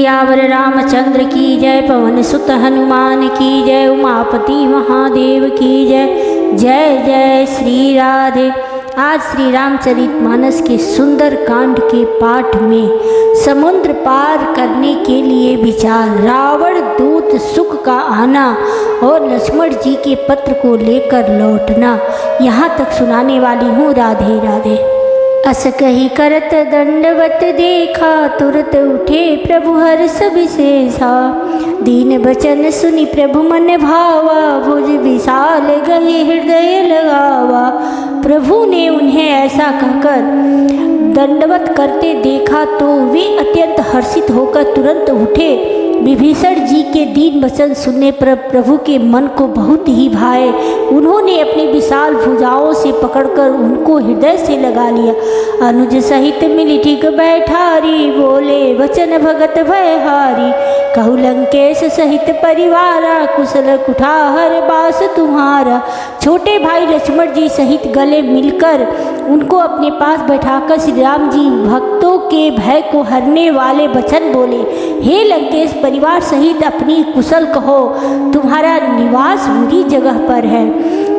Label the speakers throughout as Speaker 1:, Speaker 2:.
Speaker 1: सियावर रामचंद्र की जय, पवन सुत हनुमान की जय, उमापति महादेव की जय। जय जय श्री राधे। आज श्री रामचरितमानस के सुंदर कांड के पाठ में समुद्र पार करने के लिए विचार, रावण दूत सुख का आना और लक्ष्मण जी के पत्र को लेकर लौटना, यहाँ तक सुनाने वाली हूँ। राधे राधे। अस कही करत दंडवत देखा, तुरत उठे प्रभु हर्ष विशेषा। दीन बचन सुनि प्रभु मन भावा, भुज विशाल गए हृदय लगावा। प्रभु ने उन्हें ऐसा कहकर दंडवत करते देखा तो वे अत्यंत हर्षित होकर तुरंत उठे। विभीषण जी के दीन वचन सुनने पर प्रभु के मन को बहुत ही भाए। उन्होंने अपनी विशाल भुजाओं से पकड़कर उनको हृदय से लगा लिया। अनुज सहित मिली ठीक बैठारी, बोले वचन भगत भयहारी। कहु लंकेश सहित परिवारा, कुशल कुठार बास तुम्हारा। छोटे भाई लक्ष्मण जी सहित गले मिलकर उनको अपने पास बैठाकर श्री राम जी भक्तों के भय को हरने वाले वचन बोले। हे लंकेश, परिवार सहित अपनी कुशल कहो, तुम्हारा निवास बुरी जगह पर है।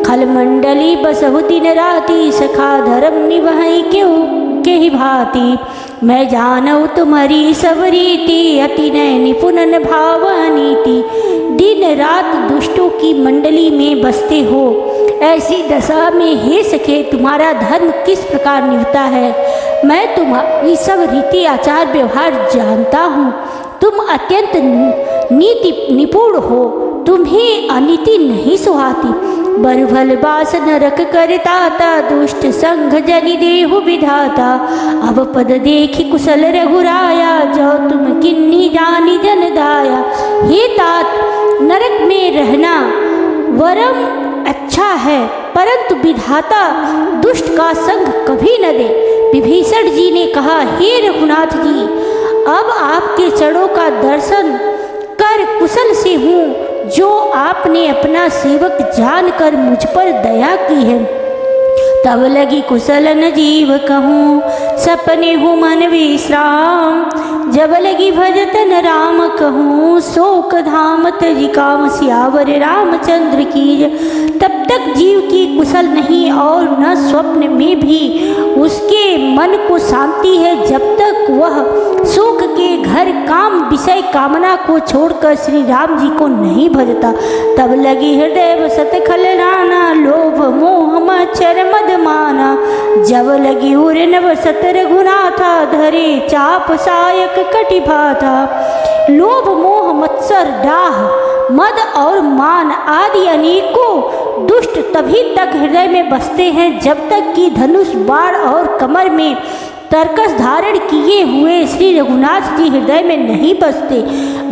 Speaker 1: खल मंडली बसहु दिन राति, सखा धर्म निभाई क्यों के ही भांति। मैं जानऊ तुम्हारी सब रीति, अति नय निपुणन भाव नीति। दिन रात दुष्टों की मंडली में बसते हो, ऐसी दशा में हे सखे तुम्हारा धर्म किस प्रकार निभता है। मैं तुम्हारी सब रीति आचार व्यवहार जानता हूँ। तुम अत्यंत नीति निपुण हो, तुम्हें अनीति नहीं सुहाती। बरभल बास नरक करताता, दुष्ट संघ जनि देहु विधाता। अब पद देखी कुशल रघुराया, जो तुम किन्नी जानी जन दाया। हे तात, नरक में रहना वरम अच्छा है, परंतु विधाता दुष्ट का संग कभी न दे। विभीषण जी ने कहा, हे रघुनाथ जी, अब आपके चरणों का दर्शन कर कुशल से हूँ, जो आपने अपना सेवक जानकर मुझ पर दया की है। तब लगी कुशल न जीव कहूँ, सपने हूँ मन विश्राम। जब लगी भजत न राम कहूँ, शोक धाम तजि काम। सियावर रामचंद्र की। तब तक जीव की कुशल नहीं और न स्वप्न में भी उसके मन को शांति है, जब तक वह सुख के घर काम विषय कामना को छोड़कर श्री राम जी को नहीं भजता। तब लगी हृदय बसत खल नाना, लोभ मोह मच्छर मद माना। जब लगी उर नव सत रघुनाथा, धरे चाप सायक कटिभाथा। लोभ मोह मत्सर डाह मद और मान आदि अनेकों दुष्ट तभी तक हृदय में बसते हैं, जब तक कि धनुष बाण और कमर में तरकस धारण किए हुए श्री रघुनाथ जी हृदय में नहीं बसते।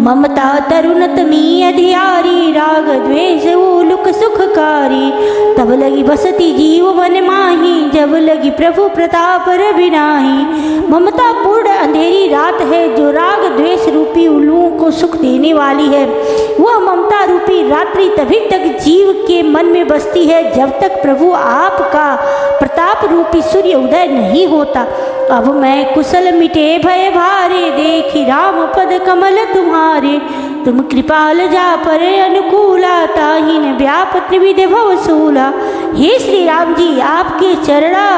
Speaker 1: ममता तरुणत मी अधियारी, राग द्वेष उलुक सुखकारी। तब लगी बसती जीव मन माही, जब लगी प्रभु प्रताप रविनाही। ममता पूर्ण अंधेरी रात है, जो राग द्वेष रूपी उल्लुओं को सुख देने वाली है। वह ममता रूपी रात्रि तभी तक जीव के मन में बसती है, जब तक प्रभु आपका प्रताप रूपी सूर्य उदय नहीं होता। अब मैं कुशल मिटे भय भारे, देखी राम पद कमल तुम्हारे। तुम कृपाल जा पर अनुकूला, ताहिन व्याप त्रिविध भवसूला। हे श्री राम जी, आपके चरणा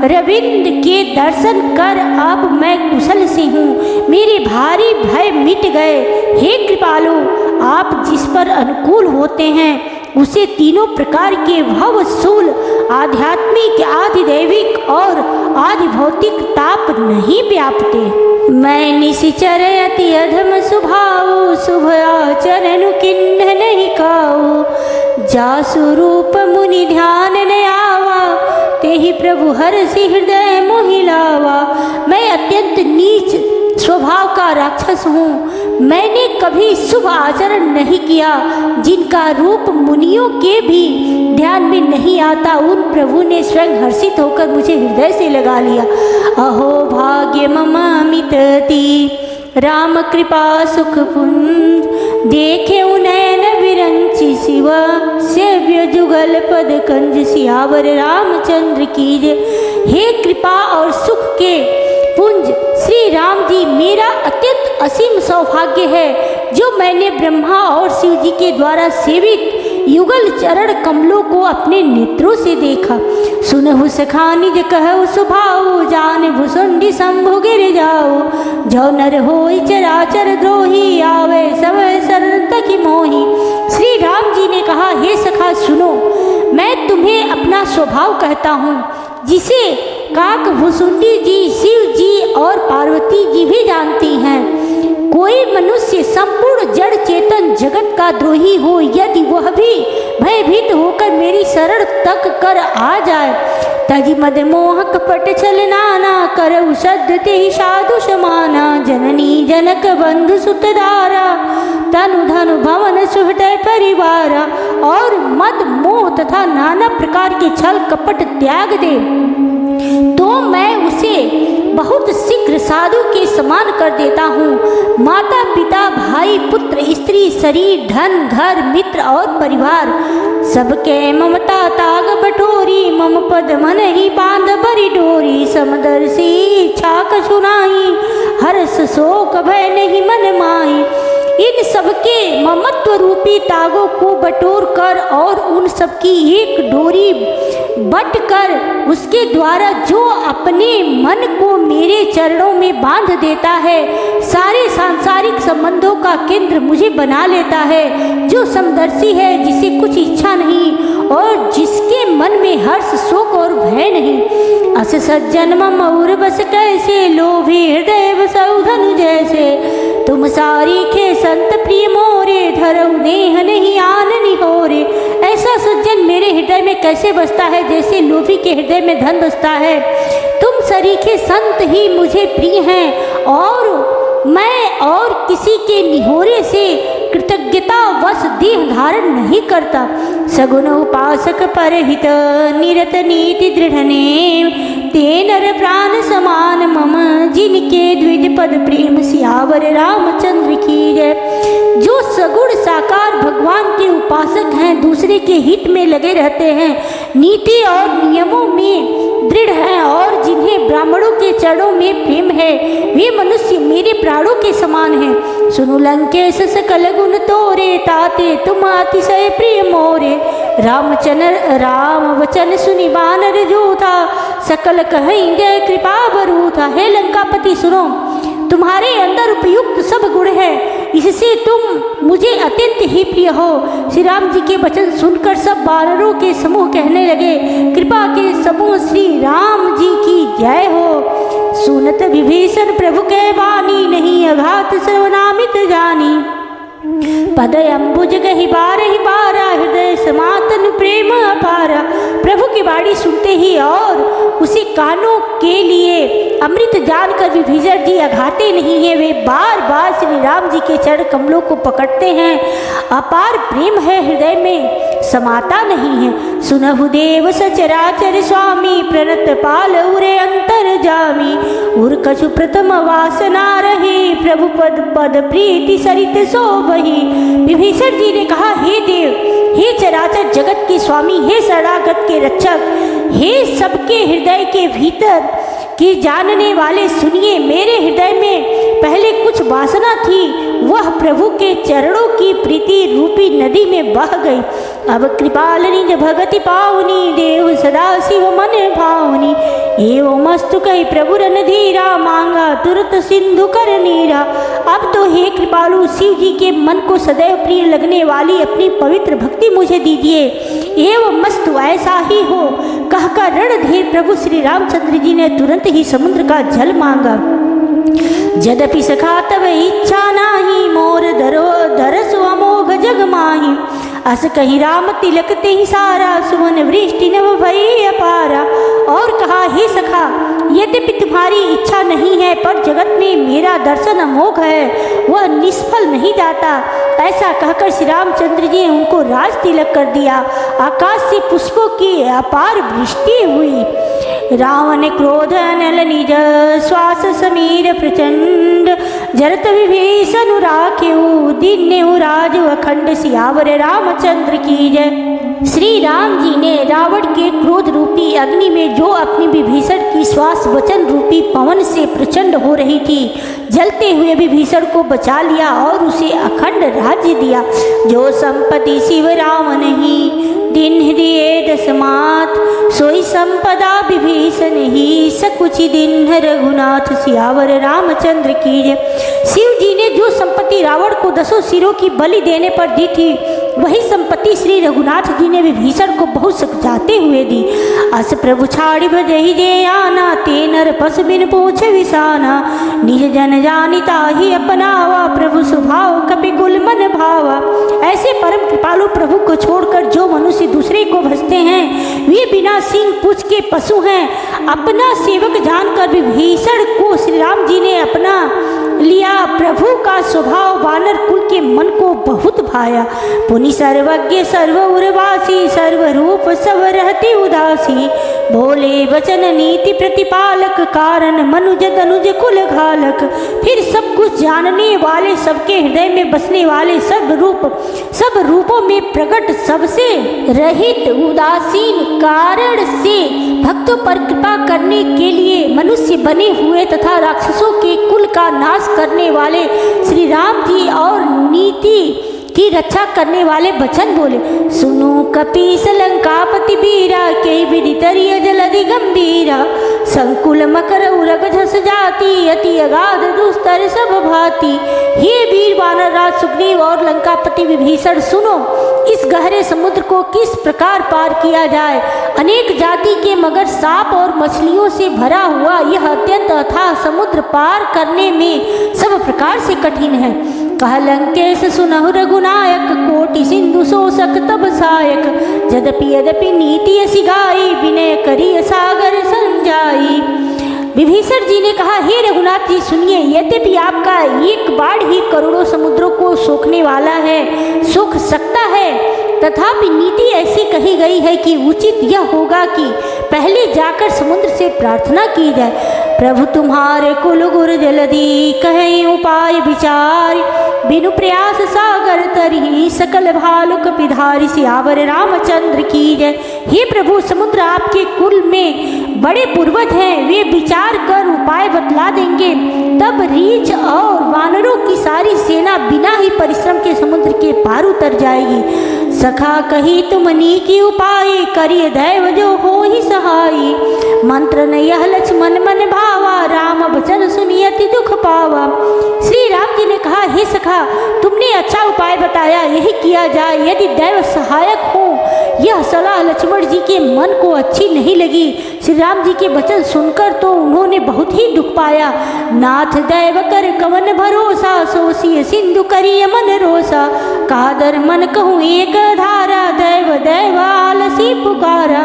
Speaker 1: रविंद के दर्शन कर अब मैं कुशल से हूँ, मेरे भारी भय मिट गए। हे कृपालु, आप जिस पर अनुकूल होते हैं उसे तीनों प्रकार के भवसूल आध्यात्मिक, आधिदैविक और आधिभौतिक ताप नहीं व्यापते। मैं निशिचर अति अधम स्वभाव, शुभ आचरण किन्ह नहीं काऊ। जासु रूप मुनि ध्यान न आवा, तेहि प्रभु हर्षि हृदय मोहिलावा। मैं अत्यंत नीच स्वभाव का राक्षस हूँ। मैंने कभी शुभ आचरण नहीं किया, जिनका रूप मुनियों के भी ध्यान में नहीं आता, उन प्रभु ने स्वयं हर्षित होकर मुझे हृदय से लगा लिया। अहो भाग्य मम अमितति, राम कृपा सुख पुंज। देखे नयन विरंचि शिव, सेव्य जुगल पद कंज। सियावर रामचंद्र की जय। हे कृपा और सुख के पुंज श्री राम जी, मेरा अत्यंत असीम सौभाग्य है जो मैंने ब्रह्मा और शिव जी के द्वारा सेवित युगल चरण कमलों को अपने नेत्रों से देखा। सुनहु सखा निज कहु सुभाऊ, जान भुसुंडी शंभु गिर जाओ। जो नर होई चराचर द्रोही, आवे समय शरण तकी मोही। श्री राम जी ने कहा, हे सखा सुनो, मैं तुम्हें अपना स्वभाव कहता हूँ, जिसे काक भुसुंडी जी, शिव जी और पार्वती जी भी जानती हैं। कोई मनुष्य संपूर्ण जड़ चेतन जगत का द्रोही हो, यदि वह भी भयभीत होकर मेरी शरण तक कर आ जाए, तजी मद मोह कपट छल नाना, करऊ सद्य तेहि साधु समाना। जननी जनक बंधु सुतधारा, तनु धनु भवन सुहृदय परिवारा। और मद मोह तथा नाना प्रकार के छल कपट त्याग दे तो मैं उसे बहुत शीघ्र साधु के समान कर देता हूँ। माता पिता भाई पुत्र स्त्री शरीर धन घर मित्र और परिवार सबके ममता ताग बटोरी। मम पद मन ही बांध बरी डोरी, समदर्शी इच्छा कछुनाई, हर्ष शोक भय नहीं मन माई। इन सबके ममत्व रूपी तागों को बटोर कर और उन सबकी एक डोरी बट कर उसके द्वारा जो अपने मन को मेरे चरणों में बांध देता है, सारे सांसारिक संबंधों का केंद्र मुझे बना लेता है। जो समदर्शी है, जिसे कुछ इच्छा नहीं और जिसके मन में हर्ष शोक और भय नहीं। अस सज्जन मम और बस कैसे, लोभी हृदय बसउ धनु जैसे। तुम सारी खे संत प्रिय मोरे, धरऊ नेह नहीं आन निहोरे। ऐसा सज्जन मेरे हृदय में कैसे बसता है, जैसे लोभी के हृदय में धन बसता है। तुम सरीखे संत ही मुझे प्रिय हैं और मैं और किसी के निहोरे से कृतज्ञता वश देह धारण नहीं करता। सगुन उपासक परहित, निरत नीति दृढ़ने, ते नर प्राण समान मम, जिनके द्विज पद प्रेम सियावर रामचंद्र की जय। जो सगुण साकार भगवान के उपासक हैं, दूसरे के हित में लगे रहते हैं, नीति और नियमों में दृढ़ हैं और जिन्हें ब्राह्मणों के चरणों में प्रेम है, वे मनुष्य मेरे प्राणों के समान हैं। सुनु लंकेश सकल गुण तोरे, ताते तुम अतिशय प्रिय मोरे। राम वचन सुनि बानर जोधा, सकल कहेंगे कृपा बरूथा। हे लंकापति सुनो, तुम्हारे अंदर उपयुक्त सब गुण है, इससे तुम मुझे अत्यंत ही प्रिय हो। श्री राम जी के वचन सुनकर सब वानरों के समूह कहने लगे, कृपा के समूह श्री राम जी की जय हो। सुनत विभीषण प्रभु के वाणी, नहीं अघात सर्वनामित जानी। पद अम्बुज गहि बारा, हृदय समातन प्रेम अपारा। प्रभु की वाणी सुनते ही और उसे कानों के लिए अमृत जानकर विभीषण जी अघाते नहीं है, वे बार बार श्री राम जी के चरण कमलों को पकड़ते हैं। अपार प्रेम है, हृदय में समाता नहीं है। सुनहु देव सचराचर स्वामी, प्रणत पाल उरे अंतर जामी। उर कछु प्रथम वासना रही, प्रभु पद प्रीति सरित सोबही। विभीषण जी ने कहा, हे देव, हे चराचर जगत के स्वामी, हे शरणागत के रक्षक, हे सबके हृदय के भीतर के जानने वाले, सुनिए, मेरे हृदय में पहले कुछ वासना थी, वह प्रभु के चरणों की प्रीति रूपी नदी में बह गई। अब कृपाल निज भगति पावनी, देव सदा शिव मन भावनी। एवं मस्तु कही प्रभु रणधीरा, मांगा तुरंत सिंधु कर नीरा। अब तो हे कृपालु, शिव जी के मन को सदैव प्रिय लगने वाली अपनी पवित्र भक्ति मुझे दीजिए। एवं मस्तु ऐसा ही हो, कहकर रणधीर प्रभु श्री रामचंद्र जी ने तुरंत ही समुद्र का जल मांगा। यद्यपि सखा तब इच्छा नाही, मोर धरसु अमोघ जग माही। अस कहीं राम तिलक ते ही सारा, सुवन वृष्टि नव भई अपारा। और कहा, हे सखा, यद्यपि तुम्हारी इच्छा नहीं है, पर जगत में मेरा दर्शन अमोघ है, वह निष्फल नहीं जाता। ऐसा कहकर श्री रामचंद्र जी ने उनको राज तिलक कर दिया। आकाश से पुष्पों की अपार वृष्टि हुई। रावण क्रोध नल निज, श्वास समीर प्रचंड। जरत विभीषण राखेऊ, दीन्यु राज अखंड। सियावर रामचंद्र की जय। श्री राम जी ने रावण के क्रोध रूपी अग्नि में जो अपनी विभीषण की श्वास वचन रूपी पवन से प्रचंड हो रही थी, जलते हुए विभीषण को बचा लिया और उसे अखंड राज्य दिया। जो संपत्ति शिव राम नहीं दिन दिए दसमात, सोई संपदा विभीषण ही सकुचि दिन रघुनाथ। सियावर रामचंद्र की जय। शिव जी ने जो संपत्ति रावण को 10 सिरों की बलि देने पर दी थी, वही संपत्ति श्री रघुनाथ जी ने विभीषण को बहुत सजाते हुए दी। अस प्रभु छाड़ी भजहि जे आना, ते नर पस बिन पूछ विसाना। निज जन जानिता ही अपनावा, प्रभु स्वभाव कपि कुल मन भावा। ऐसे परम कृपालु प्रभु को छोड़कर जो मनुष्य दूसरे को भजते हैं, वे बिना सींग पूछ के पशु हैं। अपना सेवक जानकर विभीषण को श्री राम जी ने अपना लिया। प्रभु का स्वभाव वानर कुल के मन को बहुत भाया। पुनि सर्वज्ञ सर्व उर्वासी, सर्वरूप सब रहते उदासी। बोले वचन नीति प्रतिपालक, कारण मनुज तनुज कुल घालक। फिर सब कुछ जानने वाले, सबके हृदय में बसने वाले, सब रूपों में प्रकट, सबसे रहित उदासीन, कारण से भक्तों पर कृपा करने के लिए मनुष्य बने हुए तथा राक्षसों के कुल का नाश करने वाले श्री राम जी और नीति की रक्षा करने वाले वचन बोले। सुनो कपीस लंकापति बीरा, के विदितरिय जलधि गंभीरा। संकुल मकर उरग झस जाती, अति अगाध दुस्तर सब भाती। हे वीर वानर राज सुग्रीव और लंकापति विभीषण, सुनो इस गहरे समुद्र को किस प्रकार पार किया जाए। अनेक जाति के मगर, सांप और मछलियों से भरा हुआ यह अत्यंत अथाह समुद्र पार करने में सब प्रकार से कठिन है। कह लंकेश सुनहु रघुनायक, कोटि सिंधु शोषक तब सहायक। यद्यपि यद्यपि नीति असि गाई, विनय करिय सागर संजाई। विभीषण जी ने कहा, हे रघुनाथ जी सुनिए, यद्यपि आपका एक बाढ़ ही करोड़ों समुद्रों को सोखने वाला है, सोख सकता है, तथापि नीति ऐसी कही गई है कि उचित यह होगा कि पहले जाकर समुद्र से प्रार्थना की जाए। प्रभु तुम्हारे कुल गुर जलधि, कहीं उपाय विचार। बिनु प्रयास सागर तरी, सकल भालु कपिधारी। सियावर रामचंद्र की जय। हे प्रभु, समुद्र आपके कुल में बड़े पूर्वज हैं, वे विचार कर उपाय बतला देंगे। तब रीछ और वानरों की सारी सेना बिना ही परिश्रम के समुद्र के पार उतर जाएगी। सखा कही तुमनी की उपाय, करिय दैव जो हो ही सहाई। मंत्र न यह लक्ष्मण मन भावा, राम वचन सुनियति दुख पावा। श्री राम जी ने कहा, हे सखा, तुमने अच्छा उपाय बताया, यही किया जाए। यदि दैव सहायक हो, यह सलाह लक्ष्मण जी के मन को अच्छी नहीं लगी। श्री राम जी के वचन सुनकर तो उन्होंने बहुत ही दुख पाया। नाथ दैव कर कवन भरोसा, सोसिय सिंधु करिय मन रोसा। कादर मन कहूँ एक धारा, दैव दैव आलसी पुकारा।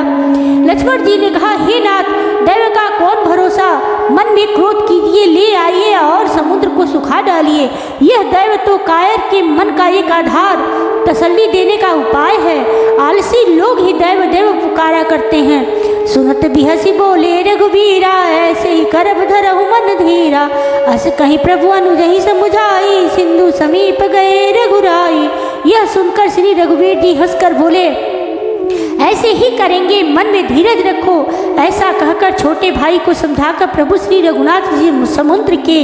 Speaker 1: लक्ष्मण जी ने कहा, हे नाथ, दैव का कौन भरोसा। मन में क्रोध कीजिए, ले आइए और समुद्र को सुखा डालिए। यह दैव तो कायर के मन का एक आधार, तसल्ली देने का उपाय है। आलसी लोग ही दैव दैव पुकारा करते हैं। सुनत बिहसी बोले रघुबीरा, ऐसे ही करब धरहु मन धीरा। अस कहीं प्रभु अनुजहि समुझाई, सिंधु समीप गए रघुराई। यह सुनकर श्री रघुवीर जी हंसकर बोले, ऐसे ही करेंगे, मन में धीरज रखो। ऐसा कहकर छोटे भाई को समझाकर प्रभु श्री रघुनाथ जी समुद्र के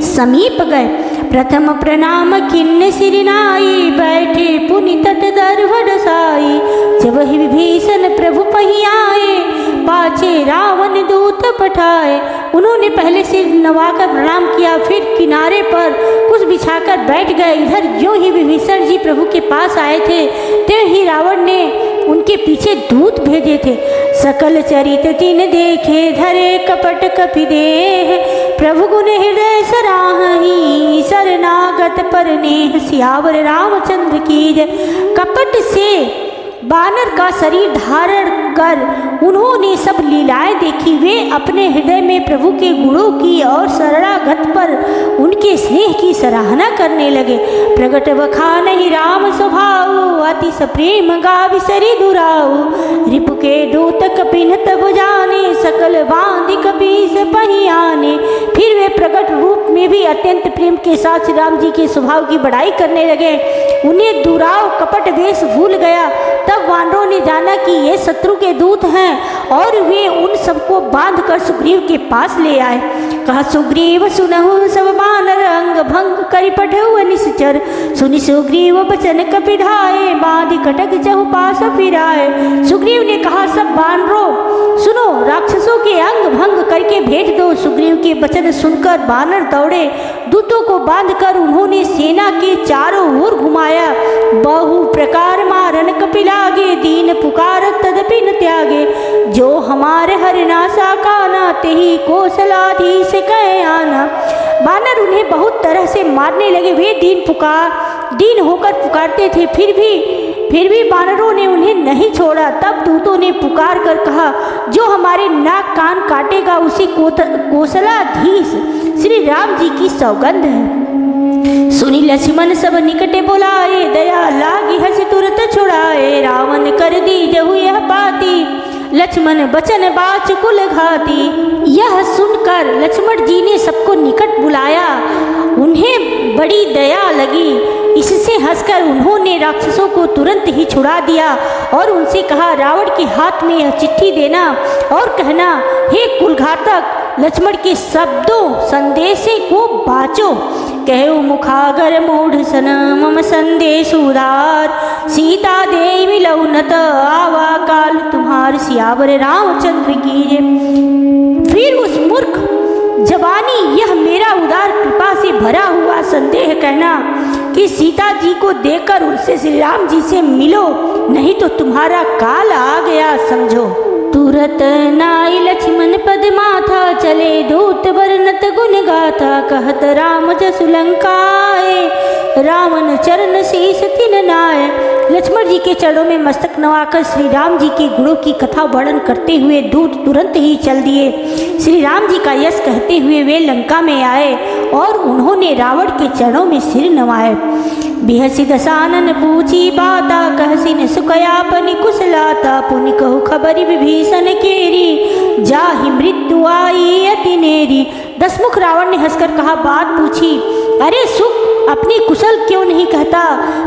Speaker 1: समीप गए। प्रथम प्रणाम खिन्न सिरनाई, बैठे पुनि तट दर्भ साई। जब ही विभीषण प्रभु पही आए, पाछे रावण दूत पठाए। उन्होंने पहले सिर नवाकर प्रणाम किया, फिर किनारे पर कुछ बिछाकर बैठ गए। इधर जो ही विभीषण जी प्रभु के पास आए थे, त्यों ही रावण ने उनके पीछे दूत भेजे थे। सकल चरित तिन देखे, धरे कपट कपि देह। प्रभु गुण हृदय सराहहि, शरणागत पर नेह। सियावर रामचंद्र की जय। कपट से वानर का शरीर धारण कर उन्होंने सब लीलाएं देखी। वे अपने हृदय में प्रभु के गुणों की और शरणागत पर उनके स्नेह की सराहना करने लगे। प्रगट बखान ही राम स्वभाव, अति सप्रेम गाविसरी दुराऊ। रिपु के दूत कपिन तब जाने, सकल बांधि कपीस पहियाने। फिर वे प्रकट रूप में भी अत्यंत प्रेम के साथ श्री राम जी के स्वभाव की बड़ाई करने लगे। उन्हें दुराव कपट वेश भूल गया। तब वानरों ने जाना कि ये शत्रु के दूत हैं और वे उन सबको बांध कर सुग्रीव के पास ले आए। कहा सुग्रीव सुनहु सब बानर, अंग भंग करि पठउ निश्चर। सुनि सुग्रीव बचन कपिधाए, बांधि कटक चहुपास फिराए। सुग्रीव ने कहा सब बानरों सुनो, राक्षसों के अंग भंग करके भेज दो। सुग्रीव के वचन सुनकर बानर दौड़े। दूतों को बांधकर उन्होंने सेना के चारों ओर घुमाया। बहु प्रकार मारन कपिलागे, दीन पुकार तदपि न त्यागे। जो हमारे हरिनाशा काना, तेहि कौशलाधीश कह आना। बानर उन्हें बहुत तरह से मारने लगे। वे दीन होकर पुकारते थे, फिर भी बानरों ने उन्हें नहीं छोड़ा। तब दूतों ने पुकार कर कहा जो हमारे नाक कान काटेगा उसी कौशलाधीश श्री राम जी की सौगंध है। सुनी लक्ष्मण सब निकटे बुलाए, दया लागी हंस तुरत छुड़ाए। रावण कर दी जहु यह बाती, लक्ष्मण बचन बाच कुल घाती। यह सुनकर लक्ष्मण जी ने सबको निकट बुलाया। उन्हें बड़ी दया लगी। इससे हंसकर उन्होंने राक्षसों को तुरंत ही छुड़ा दिया और उनसे कहा रावण के हाथ में यह चिट्ठी देना और कहना हे कुलघातक, लक्ष्मण के शब्दों संदेशे को बाचो। कहु मुखागर मूढ़ सन, मम संदेश उदार। सीता देवी लौनत, आवा काल तुम्हार। सियावर रामचंद्र की जय। फिर उस मूर्ख जवानी यह मेरा उदार कृपा से भरा हुआ संदेह कहना कि सीता जी को देकर उनसे श्री राम जी से मिलो, नहीं तो तुम्हारा काल आ गया समझो। तुरत नाई लक्ष्मण पद माथा, चले दूत वर्णत गुण गाथा। कहत राम जसु लंकाए, रावण चरण शीस तिन नाय। लक्ष्मण जी के चरणों में मस्तक नवाकर श्री राम जी के गुणों की कथा वर्णन करते हुए दूत तुरंत ही चल दिए। श्री राम जी का यश कहते हुए वे लंका में आए और उन्होंने रावण के चरणों में सिर नवाए। बिहसी दसानन पूछी बाता, कहसिन सुखयापनि कुशलाता। पुनि कहु खबरि विभीषण केरी, जाहि मृत्यु आई अति नेरी। दसमुख रावण ने हंसकर कहा बात पूछी, अरे सुख अपनी कुशल क्यों नहीं कहता।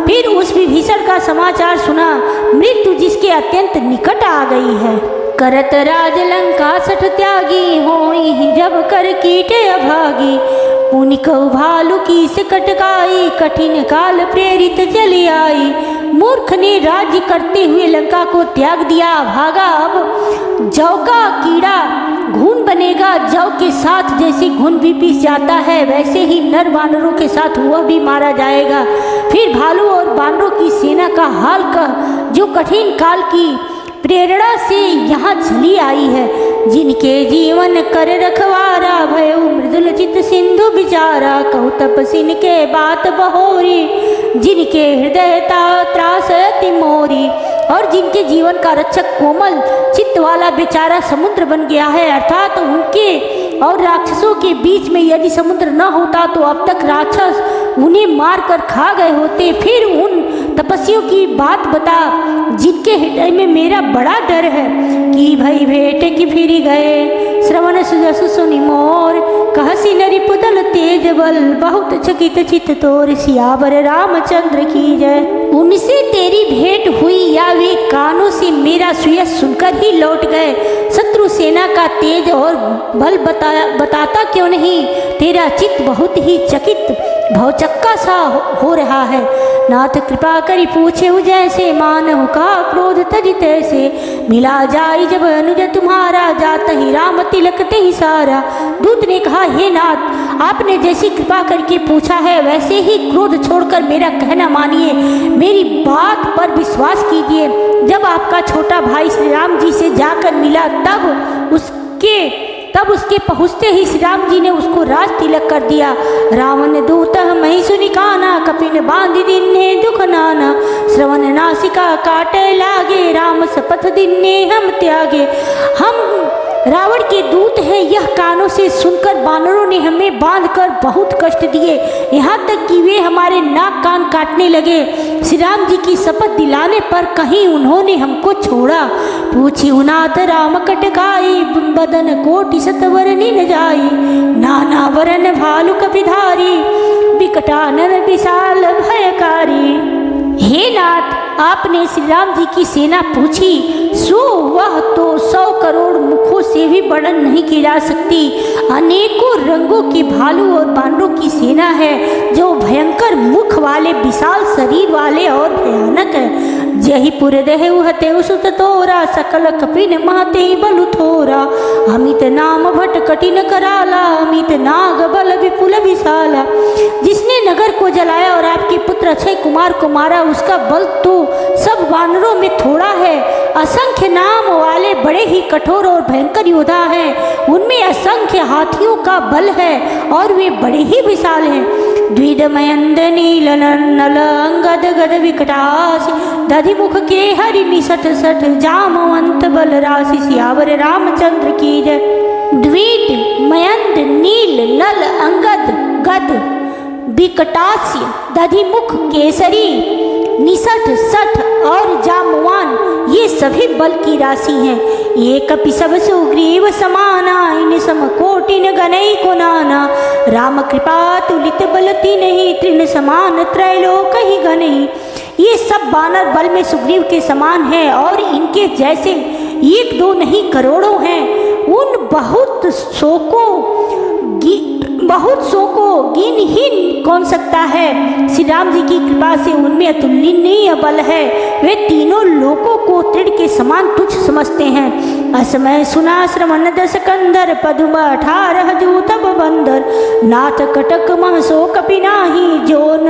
Speaker 1: फिर उस विभीषण का समाचार सुना, मृत्यु जिसके अत्यंत निकट आ गई है। करत राज लंका सठ त्यागी, होई जब कर कीटे अभागी। पुनि कहु भालु की से कटकाई, कठिन काल प्रेरित चली आई। मूर्ख ने राज्य करते हुए लंका को त्याग दिया, भागा। अब जौ का कीड़ा घून बनेगा। जौ के साथ जैसे घुन भी पीस जाता है, वैसे ही नर वानरों के साथ वह भी मारा जाएगा। फिर भालू और बानरों की सेना का हाल का जो कठिन काल की प्रेरणा से यहाँ चली आई है। जिनके जीवन कर रखवारा, भयो मृदुल चित सिंधु बिचारा। कहु तपसिन के बात बहोरी, जिनके हृदय त्रास अति मोरी। और जिनके जीवन का रक्षक कोमल चित्त वाला बेचारा समुद्र बन गया है। अर्थात उनके और राक्षसों के बीच में यदि समुद्र न होता तो अब तक राक्षस उन्हें मार कर खा गए होते। फिर उन तपस्वियों की बात बता जिनके हृदय में मेरा बड़ा डर है कि भई भेंट की फिरी गए। श्रवण सुजसु सुनि मोर, कहसी नरि पुतल तेज बल। बहुत चकित चित तोर, सियावर रामचंद्र की जय। उनसे तेरी भेंट हुई या वे कानों से मेरा सुयश सुनकर ही लौट गए। शत्रु सेना का तेज और बल बताता क्यों नहीं। तेरा चित्त बहुत ही चकित भवचक्का सा हो रहा है। नाथ कृपा करी पूछे जैसे, मानव का क्रोध तज तैसे। मिला जाई जब अनुज तुम्हारा, जात ही राम तिलक ते ही सारा। दूत ने कहा हे नाथ, आपने जैसी कृपा करके पूछा है वैसे ही क्रोध छोड़कर मेरा कहना मानिए, मेरी बात पर विश्वास कीजिए। जब आपका छोटा भाई श्री राम जी से जाकर मिला तब उसके पहुँचते ही श्री राम जी ने उसको राज तिलक कर दिया। रावण दूत मही सुनि काना, कपिन बांधि दीन्हे दुख नाना। श्रवण नासिका काटे लागे, राम शपथ दिन्ने हम त्यागे। हम रावण के दूत हैं, यह कानों से सुनकर वानरों ने हमें बांधकर बहुत कष्ट दिए, यहाँ तक कि वे हमारे नाक कान काटने लगे। श्री राम जी की शपथ दिलाने पर कहीं उन्होंने हमको छोड़ा। पूछी उनाथ राम कटकाई, बदन कोटि सतवरनी न जाई, नाना वरन भालु कपिधारी, विकटानन विशाल भयकारी। हे नाथ, आपने श्री राम जी की सेना पूछी, सो वह तो 100 करोड़ मुखों से भी वर्णन नहीं की जा सकती। अनेकों रंगों की भालू और बानरों की सेना है, जो भयंकर मुख वाले, विशाल शरीर वाले और भयानक है। जही पुर देहु हते सुत तोरा, सकल कपिन महते बलु थोरा। अमित नाम भट कठिन कराला, अमित नाग बल विपुल विशाला। जिसने नगर को जलाया और आपके पुत्र अक्षय कुमार को मारा, उसका बल तो सब वानरों में थोड़ा है। असंख्य नाम वाले बड़े ही कठोर और भयंकर योद्धा हैं, उनमें असंख्य हाथियों का बल है और वे बड़े ही विशाल हैं। द्विदमयंद नील नल अंगद गद विकटासी, दधिमुख के हरि निसठ सठ, जामवंत बल राशि। सियावर रामचंद्र की जय। द्विद मयंद नील नल अंगद गद विकटास्य, दधिमुख केसरी, निसठ सठ और जामवान, ये सभी बल की राशि हैं। एक कपि सब सुग्रीव समाना, इन सम कोटिन गणई को नाना। राम कृपा तुलित बलती नहीं, तृण समान त्रैलोक ही गणई। ये सब वानर बल में सुग्रीव के समान हैं और इनके जैसे एक दो नहीं करोड़ों हैं। उन बहुत सौ को गिन ही कौन सकता है। श्री राम जी की कृपा से उनमें अतुलनीय बल है। वे तीनों लोकों को तृण के समान तुच्छ समझते हैं। असमय सुना श्रवण दस कंदर, पदुम 18 जू तब बंदर। नाथ कटक महसो कपि नाही, जो न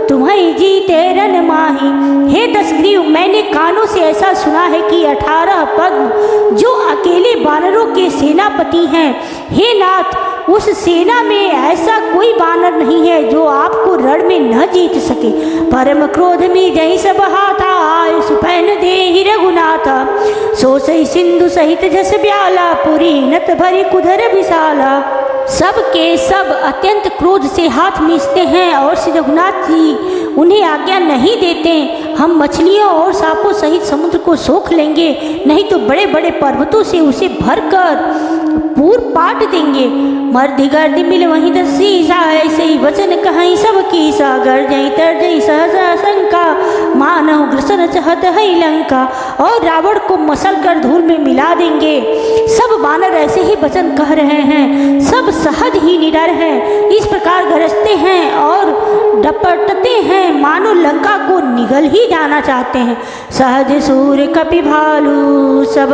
Speaker 1: तुम्हें जीते रन माही। हे दशग्रीव, मैंने कानों से ऐसा सुना है कि 18 पद्म जो अकेले वानरों के सेनापति हैं। हे नाथ, उस सेना में ऐसा कोई वानर नहीं है जो आपको रण में न जीत सके। परम क्रोध में जही सब हाथा, आय सुपैन देहि रघुनाथा। सो सही सिंधु सहित जस ब्याला, पुरी नत भरी कुधर विशाला। सब के सब अत्यंत क्रोध से हाथ मीचते हैं और श्री रघुनाथ जी उन्हें आज्ञा नहीं देते। हम मछलियों और सांपों सहित समुद्र को सोख लेंगे, नहीं तो बड़े बड़े पर्वतों से उसे भरकर पूर पाट देंगे। मर्दि गर्दि मिल वहीं दसीसा, ऐसे ही वचन कहीं सब की सा। गर्जई तर्जई सहसा शंका, मानव ग्रसन चहत है लंका। और रावण को मसल कर धूल में मिला देंगे। सब वानर ऐसे ही वचन कह रहे हैं, सब सहज ही निडर हैं। इस प्रकार गरजते हैं और डपटते हैं, मानो लंका को निगल ही जाना चाहते हैं। सहज सूर कपि भालू, सब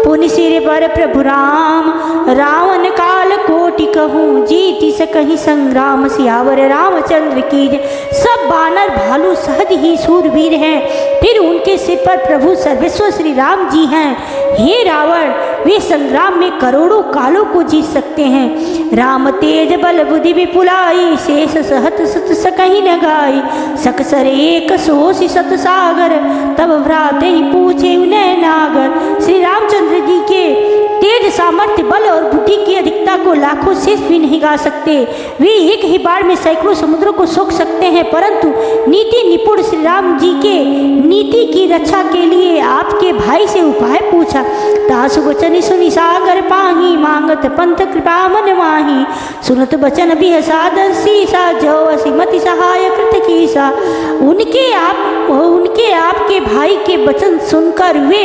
Speaker 1: पुनि सिर पर प्रभु राम। रावण काल कोटि कहूँ, जीति सकहि संग्राम। सियावर रामचंद्र की जय। सब वानर भालू सहज ही सूरवीर हैं, फिर उनके सिर पर प्रभु सर्वेश्वर श्री राम जी हैं। हे रावण, वे संग्राम में करोड़ों कालों को जीत सकते हैं। राम तेज बल बुद्धि विपुलाई, शेष सहत सत सकहि न गाई। सकसर एक सोषि सत सागर, तब भ्राते ही पूछे उन्हें नागर। श्री रामचंद्र जी के तेज सामर्थ्य बल और बुद्धि की अधिकता को लाखों शेष भी नहीं गा सकते। वे एक ही बार में सैकड़ों समुद्रों को सोख सकते हैं, परंतु नीति निपुण श्री राम जी के नीति की रक्षा के लिए आपके भाई से उपाय पूछा। तासु वचन सुनि सागर पाही, मांगत पंथ कृपा मन माही। सुनत वचन बिहसाद सीसा, जो असीमति सहाय कृत कीसा। उनके आपके भाई के वचन सुनकर वे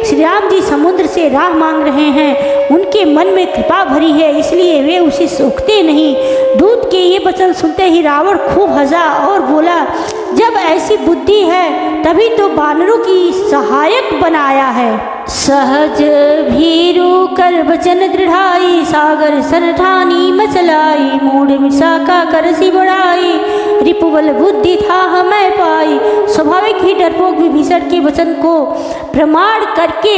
Speaker 1: श्री राम जी समुद्र से राह मांग रहे हैं। उनके मन में कृपा भरी है, इसलिए वे उसे सोखते नहीं। दूत के ये वचन सुनते ही रावण खूब हंसा और बोला, जब ऐसी बुद्धि है तभी तो वानरों की सहायक बनाया है। सहज भीरु कर वचन दृढ़ाई, सागर सरठानी मचलाई। मूड मिर्षा कर सी बढ़ाई, रिपुबल बुद्धि था हमें पाई। स्वाभाविक ही डरपोक विभीषण के वचन को प्रमाण करके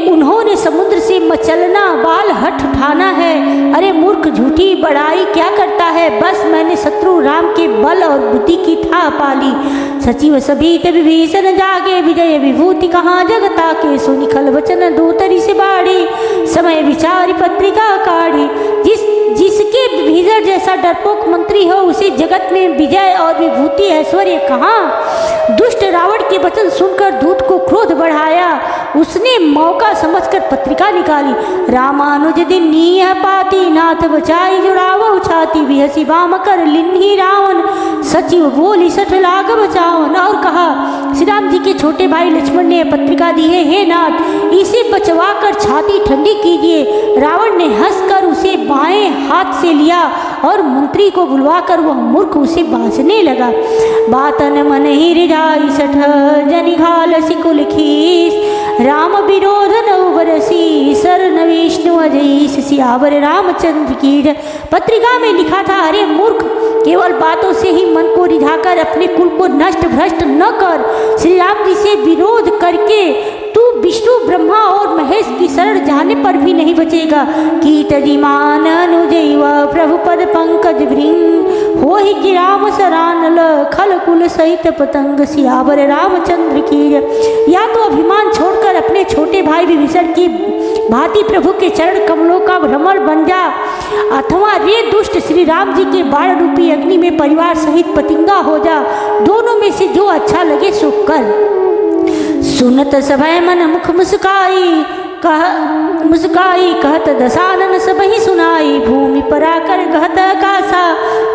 Speaker 1: उन्होंने समुद्र से मचलना बाल हठ उठाना है। अरे मूर्ख, झूठी बड़ाई क्या करता है? बस मैंने शत्रु राम के बल और बुद्धि की था पाली। सचिव सभीत विभीषण जागे, विजय विभूति कहाँ जगता के। सुनि खल वचन दो तरी से बाड़ी, समय विचारी पत्रिका काढ़ी। जिसके विभीषण जैसा डरपोक मंत्री हो, उसे जगत में विजय और विभूति ऐश्वर्य कहाँ? दुष्ट रावण के वचन सुनकर दूत को क्रोध बढ़ाया। उसने मौका समझकर पत्रिका निकाली। रामानुज दिन नीह पाती, नाथ बचाई जुड़ावो छाती। बिहसी वाम कर लिन्ही रावण, सचिव बोली सठ लाग बचावन। और कहा, श्री राम जी के छोटे भाई लक्ष्मण ने पत्रिका दी है, हे नाथ इसे बचवा कर छाती ठंडी कीजिए। रावण ने हंसकर उसे बाएं हाथ से लिया और मंत्री को बुलवाकर वह मूर्ख उसे बांसने लगा। बातन मन ही रिझाई सठ, जनि घाल सिकुल खीस। राम विरोध नौ बरसी, सरन विष्णु अजईस। सियावर रामचंद्र की जय। पत्रिका में लिखा था, अरे मूर्ख, केवल बातों से ही मन को रिझाकर अपने कुल को नष्ट भ्रष्ट न कर। श्री राम जी से विरोध करके तू विष्णु ब्रह्मा और महेश की शरण जाने पर भी नहीं बचेगा। कीर्तिमान अनुजैव प्रभु पद पंकज भृंग, हो ही कि राम सरानल खल कुल सहित पतंग। सियावर रामचंद्र की जय। या तो अभिमान छोड़कर अपने छोटे भाई विभीषण की भांति प्रभु के चरण कमलों का भ्रमण बन जा, अथवा रे दुष्ट श्री राम जी के बाण रूपी अग्नि में परिवार सहित पतिंगा हो जा। दोनों में से जो अच्छा लगे सो कर। सुनत सभय मन मुख मुस्काई, कहत दसानन सबहि सुनाई। भूमि पराकर कहत कासा,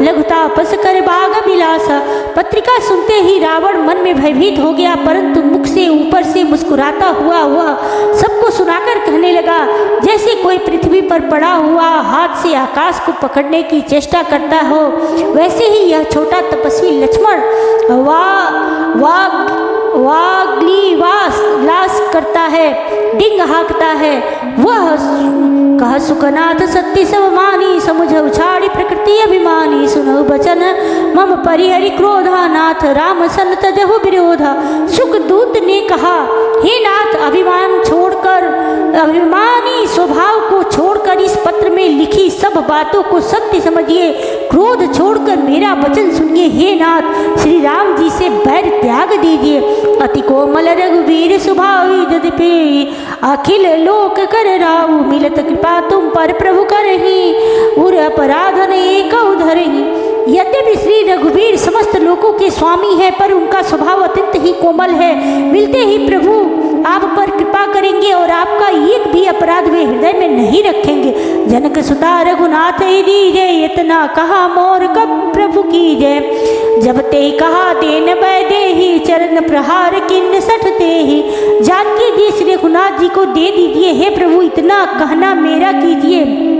Speaker 1: लघु तापस कर बाग बिलासा। पत्रिका सुनते ही रावण मन में भयभीत हो गया, परंतु मुख से ऊपर से मुस्कुराता हुआ सबको सुनाकर कहने लगा, जैसे कोई पृथ्वी पर पड़ा हुआ हाथ से आकाश को पकड़ने की चेष्टा करता हो, वैसे ही यह छोटा तपस्वी लक्ष्मण लाश करता है, डिंग हाँकता है। वह कह सुखनाथ सत्य सब मानी, समुझ उछाड़ी प्रकृति अभिमानी। सुनो बचन मम परिहरि क्रोधा, नाथ राम सन तजहु विरोधा। सुखदूत ने कहा, हे नाथ, अभिमानी स्वभाव को छोड़कर इस पत्र में लिखी सब बातों को सत्य समझिए। क्रोध छोड़कर मेरा वचन सुनिए। हे नाथ, श्री राम जी से बैर त्याग दीजिए। अति कोमल रघुवीर स्वभावी, यद्यपि अखिल लोक कर राहु। मिलत कृपा तुम पर प्रभु करही, उर अपराधन एक उधरही। यद्यपि श्री रघुवीर समस्त लोकों के स्वामी है, पर उनका स्वभाव अत्यंत ही कोमल है। मिलते ही प्रभु आप पर कृपा करेंगे और आपका एक भी अपराध वे हृदय में नहीं रखेंगे। जनक सुता रघुनाथ दीजय, इतना कहा मोर कब प्रभु की जय। जब ते कहा देन बैदेही, चरण प्रहार किन्न सठते ही। जानकी जी श्री रघुनाथ जी को दे दीजिए, हे प्रभु इतना कहना मेरा कीजिए।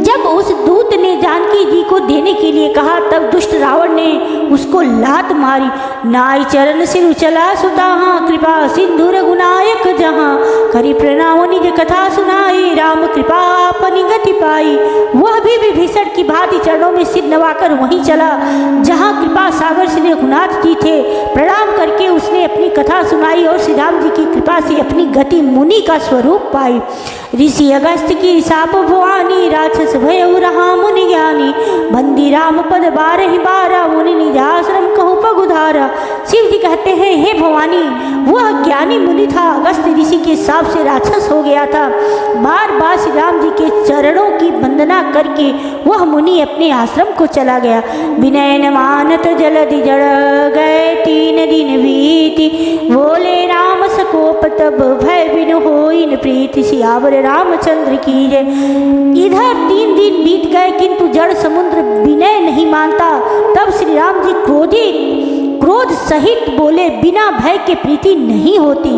Speaker 1: जब उस दूत ने जानकी जी को देने के लिए कहा, तब दुष्ट रावण ने उसको लात मारी। नाई चरण सिर चला सुताहा, कृपा सिंधु रघुनायक जहाँ। करी प्रणाम निज कथा सुनाई, राम कृपा अपनी गति पाई। वह भी विभीषण की भांति चरणों में सिर नवाकर वहीं चला जहाँ कृपा सागर श्री रघुनाथ जी थे। प्रणाम करके उसने अपनी कथा सुनाई और श्री राम जी की कृपा से अपनी गति मुनि का स्वरूप पाई। ऋषि अगस्त की साप भवानी, राक्षस भयउ रहा मुनि ज्ञानी। बंदी राम पद बारहि बारा, मुनि निज आश्रम कहु पगुधारा। शिव जी कहते हैं, हे भवानी, वह ज्ञानी मुनि था, अगस्त ऋषि के साप से राक्षस हो गया था। बार बार श्री राम जी के चरणों की वंदना करके वह मुनि अपने आश्रम को चला गया। विनय न मानत जलधि जड़ गए, 3 दिन बीती। बोले राम सकोप तब भय बिनु होई न प्रीति। सियावर रामचंद्र की जय। इधर 3 दिन बीत गए, किंतु जड़ समुद्र विनय नहीं मानता। तब श्री राम जी क्रोध सहित बोले, बिना भय के प्रीति नहीं होती।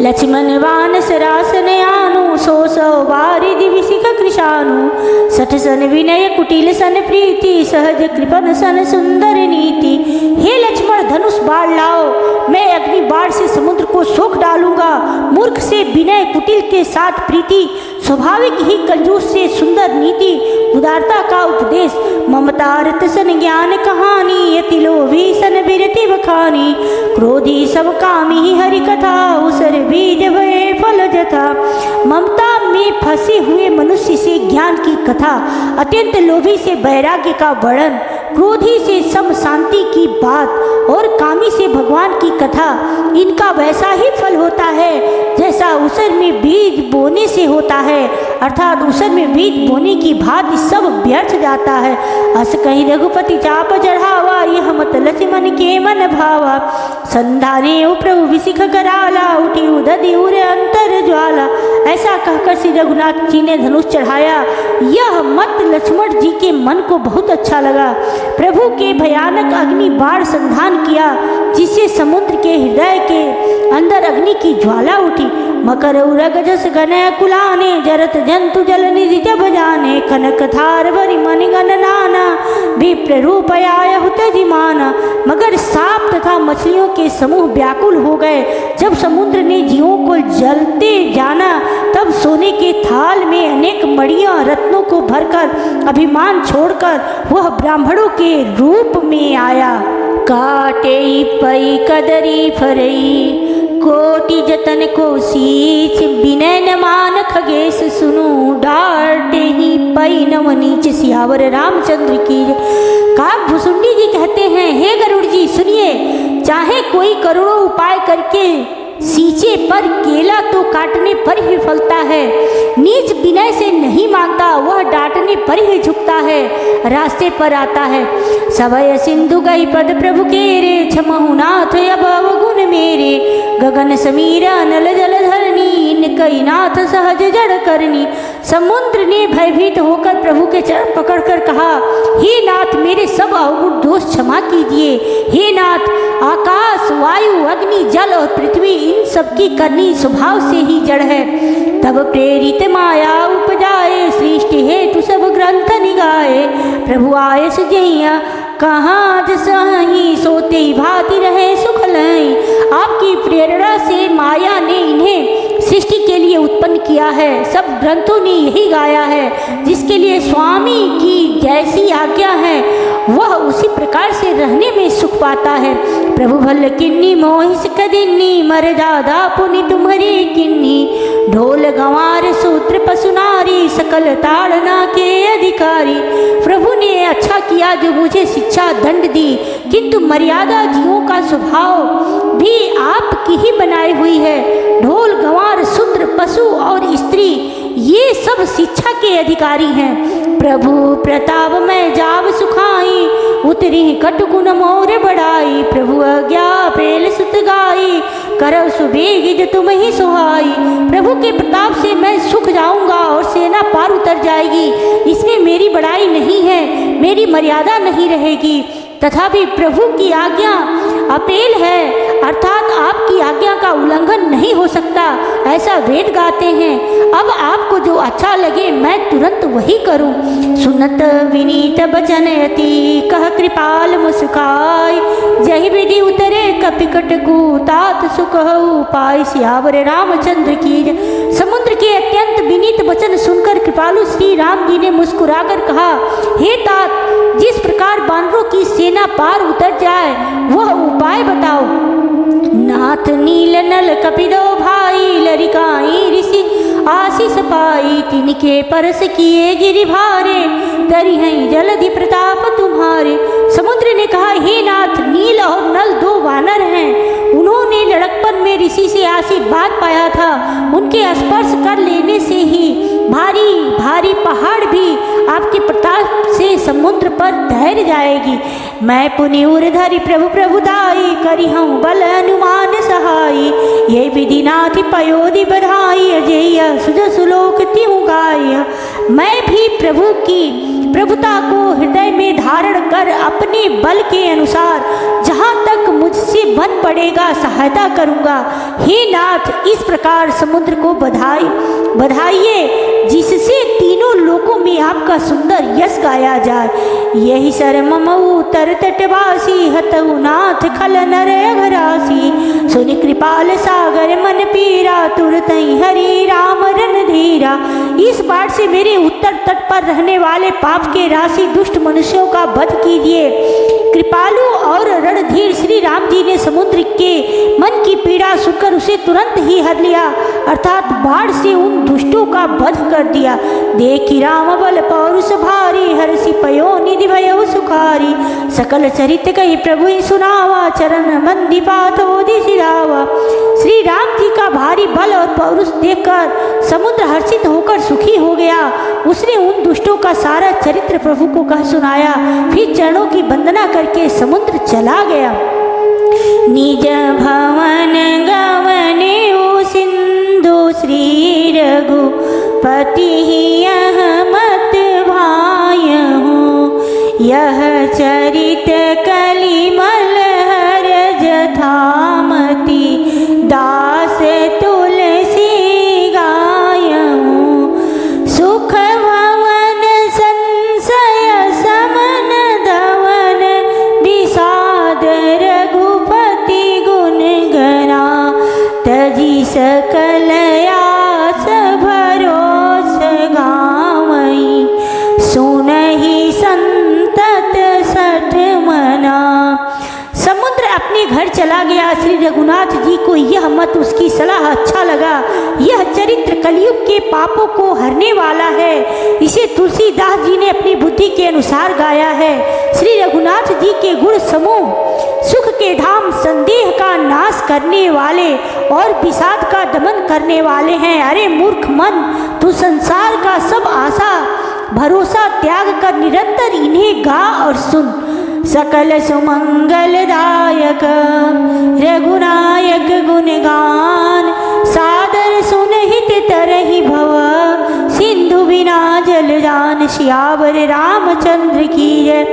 Speaker 1: लक्ष्मण वानस रासन आनु, 100 वारिधि विशिख कृशानु। 60 सन विनय कुटिल सन प्रीति, सहज कृपन सन सुंदर नीति। हे लक्ष्मण, धनुष बाढ़ लाओ, मैं अग्नि बाढ़ से समुद्र को सोख डालूंगा। मूर्ख से विनय, कुटिल के साथ प्रीति, स्वाभाविक ही कंजूस से सुंदर नीति, उदारता का उपदेश। ममता रत सन ज्ञान कहानी, यति लोभी सन बिरति बखानी। क्रोधी सब कामी हरि कथा, उसर बीज भये फल जथा। ममता में फंसे हुए मनुष्य से ज्ञान की कथा, अत्यंत लोभी से वैराग्य का वर्णन, क्रोधी से सम शांति की बात और कामी से भगवान की कथा, इनका वैसा ही फल होता है जैसा उसर में बीज बोने से होता है। अर्थात उसर में बीज बोने की भांति सब व्यर्थ जाता है। अस कहीं रघुपति चाप चढ़ावा, यह मत लक्ष्मण के मन भावा। संधाने ओ प्रभु विशिख कराला, उठी उदधि उरे अंतर ज्वाला। ऐसा कहकर श्री रघुनाथ जी ने धनुष चढ़ाया। यह मत लक्ष्मण जी के मन को बहुत अच्छा लगा। प्रभु के भयानक अग्नि बाण संधान किया, जिससे समुद्र के हृदय के अंदर अग्नि की ज्वाला उठी। मकर उरग जस गनय कुलाने, जरत जंतु जल निधि जब जाने। कनक थार बरि मणि गण नाना, विप्र रूप आय हुत जिमाना। मगर सांप तथा मछलियों के समूह व्याकुल हो गए। जब समुद्र ने जीवों को जलते जाना, तब सोने के थाल में अनेक मणियां रत्नों को भरकर अभिमान छोड़कर वह ब्राह्मणों के रूप में आया। काटे पई कदरी फरई, कोटि जतन को सींच। विनय न मान खगेश सुनु, डांटे ही पई नव नीच। सियावर रामचंद्र की। काक भुसुंडी जी कहते हैं, हे गरुड़ जी सुनिए, चाहे कोई करोड़ों उपाय करके सींचे, पर केला तो काटने पर ही फलता है। नीच विनय से नहीं मानता, वह डांटने पर ही झुकता है, रास्ते पर आता है। सवय सिंधु गई पद प्रभु केरे, क्षमहु नाथ अब अवगुण मेरे। गगन समीरा नल जल धरनी, इनकई नाथ सहज जड़ करनी। समुद्र ने भयभीत होकर प्रभु के चरण पकड़कर कहा, हे नाथ मेरे सब अवगुण दोष क्षमा कीजिए। हे नाथ, आकाश वायु अग्नि जल और पृथ्वी इन सबकी करनी स्वभाव से ही जड़ है। तब प्रेरित माया उपजाए, सृष्टि हेतु सब ग्रंथ निगाए। प्रभु आए सुजैया कहाँ जसही, सोते भांति रहे सुख लई। आपकी प्रेरणा से माया ने इन्हें सृष्टि के लिए उत्पन्न किया है। सब ग्रंथों ने यही गाया है। जिसके लिए स्वामी की जैसी आज्ञा है, वह उसी प्रकार से रहने में सुख पाता है। प्रभु भल किन्नी मोहिस कदिन्नी, मर्यादा पुनि तुम्हारी किन्नी। ढोल गंवार सूत्र पशुनारी, सकल ताड़ना के अधिकारी। प्रभु ने अच्छा किया जो मुझे शिक्षा दंड दी, किंतु मर्यादा जीवों का स्वभाव भी आपकी ही बनाई हुई है। ढोल गंवार शूद्र पशु और स्त्री ये सब शिक्षा के अधिकारी हैं। प्रभु प्रताप में जाव सुखाई, उतरी कटुगुण मोर बढ़ाई। प्रभु आज्ञा पेल सुत गाई, करव सुबेग तुम ही सुहाई। प्रभु के प्रताप से मैं सुख जाऊंगा और सेना पार उतर जाएगी। इसमें मेरी बड़ाई नहीं है, मेरी मर्यादा नहीं रहेगी। तथापि प्रभु की आज्ञा अपेल है, अर्थात आपकी आज्ञा का उल्लंघन नहीं हो सकता, ऐसा वेद गाते हैं। अब आपको जो अच्छा लगे मैं तुरंत वही करूं। सुनत विनीत बचन अति, कह कृपाल मुस्काय। जहि विधि उतरे कपिकट को, तात सुख उपाय। सियावर रामचंद्र की। समुद्र के अत्यंत विनीत वचन सुनकर कृपालु श्री राम जी ने मुस्कुराकर कहा, हे तात, जिस प्रकार बानरों की सेना पार उतर जाए वह उपाय बताओ। नाथ नील नल कपिदो भाई, लरिकाई ऋषि आशीष पाई। तिनके परस किए गिरि भारे, तरी हैं जलधि प्रताप तुम्हारे। समुद्र ने कहा, हे नाथ, नील और नल दो वानर हैं। उन्होंने लड़कपन में ऋषि से आशीर्वाद पाया था। उनके स्पर्श कर लेने से ही भारी भारी पहाड़ भी आपके प्रताप से समुद्र पर तैर जाएगी। मैं पुनि उर्धरि प्रभु प्रभुदाई, करी हूँ बल अनुमान सहाई। ये विधि नाथि पयोधि बधाई, अजय सुज सुलोक तिहु गाय। मैं भी प्रभु की प्रभुता को हृदय में धारण कर अपने बल के अनुसार जहाँ तक मुझसे बन पड़ेगा सहायता करूँगा। हे नाथ, इस प्रकार समुद्र को बधाइए, जिससे तीनों लोकों में आपका सुंदर यश गाया जाए। यही सर ममऊ तर तटवासी, हतऊ नाथ खल नर अघरासी। सुनि कृपाल सागर मन पीरा, तुरतई हरि राम रन धीरा। इस बात से मेरे उत्तर तट पर रहने वाले पाप के राशि दुष्ट मनुष्यों का वध कीजिए। कृपालु और रणधीर श्री श्री राम जी ने समुद्र के मन की पीड़ा सुनकर उसे तुरंत ही हर लिया, अर्थात बाढ़ से उन दुष्टों का वध कर दिया। देखी राम बल पौरुष भारी, हर्षि पयो निधि भयो सुखारी। सकल चरित कही प्रभु सुनावा, चरण मंदि पातो दिशिरावा। श्री राम जी का भारी बल और पौरुष देखकर समुद्र हर्षित होकर सुखी हो गया। उसने उन दुष्टों का सारा चरित्र प्रभु को कह सुनाया, फिर चरणों की वंदना करके समुद्र चला गया। निज भवन गवने सिंधु, श्री रघुपति यह मत भायहु। यह चरित कलिमल हरज थामति, दास तुलसी गायहु। सुख भवन संशय समन धवन, विषाद रघुपति गुण गना। तजी सकल आस भरोस गावई, सुनहि संतत सठ मना। समुद्र अपने घर चला गया। श्री रघुनाथ जी को यह मत उसकी सलाह अच्छा लगा। यह चरित्र कलयुग के पापों को हरने वाला है। इसे तुलसीदास जी ने अपनी बुद्धि के अनुसार गाया है। श्री रघुनाथ जी के गुण समूह सुख के धाम, संदेह का नाश करने वाले और विषाद का दमन करने वाले हैं। अरे मूर्ख मन, तू संसार का सब आशा भरोसा त्याग कर निरंतर इन्हें गा और सुन। सकल सुमंगलदायक रघुनायक गुणगान, सादर सुनहित तरहि भव, सिंधु बिना जल जान। सियावर रामचंद्र की जय।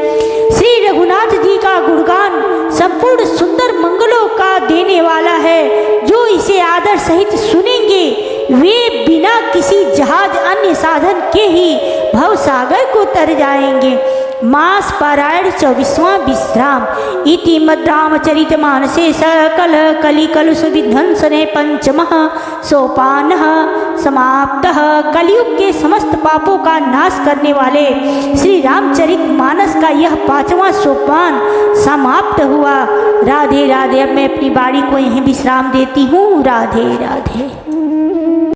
Speaker 1: श्री रघुनाथ जी का गुणगान संपूर्ण सुंदर मंगलों का देने वाला है। जो इसे आदर सहित सुनेंगे वे बिना किसी जहाज अन्य साधन के ही भव सागर को तर जाएंगे। मास पारायण 24वां विश्राम। इति मद् रामचरितमानसे सकल कलिकलुष विध्वंसने पंचमः सोपानः समाप्तः। कलयुग के समस्त पापों का नाश करने वाले श्री रामचरितमानस का यह 5वां सोपान समाप्त हुआ। राधे राधे। अब मैं अपनी बाड़ी को यहीं विश्राम देती हूँ। राधे राधे।